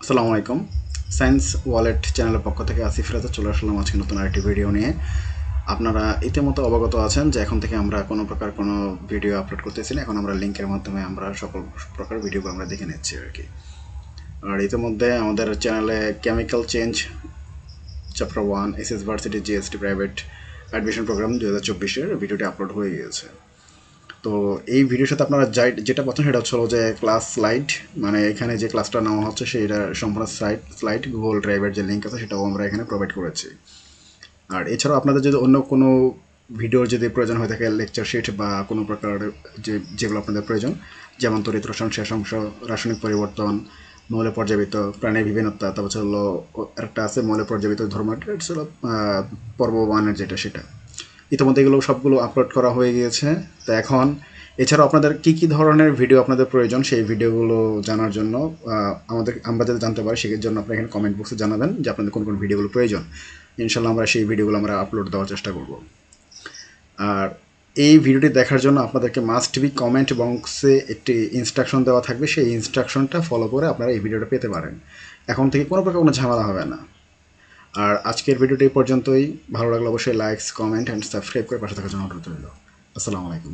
আসসালামু আলাইকুম। Science wallet চ্যানেলের পক্ষ থেকে আসিফ রাজা চলে আসলাম আজকে নতুন আরেকটি ভিডিও নিয়ে। আপনারা ইতিমধ্যে অবগত আছেন যে এখন থেকে আমরা কোনো প্রকার কোনো ভিডিও আপলোড করতেছি না। এখন আমরা লিঙ্কের মাধ্যমে আমরা সকল প্রকার ভিডিওগুলো আমরা দেখে নিচ্ছি আর কি। আর ইতিমধ্যে আমাদের চ্যানেলে chemical change chapter 1 SS varsity GST private admission programme 2024-এর ভিডিওটি আপলোড হয়ে গিয়েছে। তো এই ভিডিওর সাথে আপনারা যেটা পাচ্ছেন সেটা হচ্ছে যে ক্লাস স্লাইড, মানে এখানে যে ক্লাসটা নেওয়া হচ্ছে সেটা সম্পূর্ণ স্লাইড গুগল ড্রাইভের যে লিঙ্ক আছে সেটাও আমরা এখানে প্রোভাইড করেছি। আর এছাড়াও আপনাদের যদি অন্য কোনো ভিডিওর যদি প্রয়োজন হয়ে থাকে, লেকচার শিট বা কোনো প্রকার যেগুলো আপনাদের প্রয়োজন, যেমন তড়িৎ রসায়ন শেষ অংশ, রাসায়নিক পরিবর্তন, মৌলে পর্যাবৃত প্রাণীর বিভিন্নতা, তারপর হলো একটা আছে মৌলে পর্যাবৃত ধর্ম, এটা হলো পর্ব 1-এর যেটা সেটা ইতিমধ্যে এগুলো সবগুলো আপলোড করা হয়ে গিয়েছে। তো এখন এছাড়াও আপনাদের কী কী ধরনের ভিডিও আপনাদের প্রয়োজন সেই ভিডিওগুলো জানার জন্য আমরা যাতে জানতে পারি সেই জন্য আপনারা এখানে কমেন্ট বক্সে জানাবেন যে আপনাদের কোন কোন ভিডিওগুলো প্রয়োজন। ইনশাল্লাহ আমরা সেই ভিডিওগুলো আমরা আপলোড দেওয়ার চেষ্টা করব। আর এই ভিডিওটি দেখার জন্য আপনাদেরকে মাস্ট বি কমেন্ট বক্সে একটি ইনস্ট্রাকশন দেওয়া থাকবে, সেই ইনস্ট্রাকশনটা ফলো করে আপনারা এই ভিডিওটা পেতে পারেন। এখন থেকে কোনো প্রকার কোনো ঝামেলা হবে না। আর আজকের ভিডিওটি এই পর্যন্তই। ভালো লাগলে অবশ্যই লাইকস, কমেন্ট অ্যান্ড সাবস্ক্রাইব করে পাশে থাকার জন্য অনুরোধ রইল। আসসালামু আলাইকুম।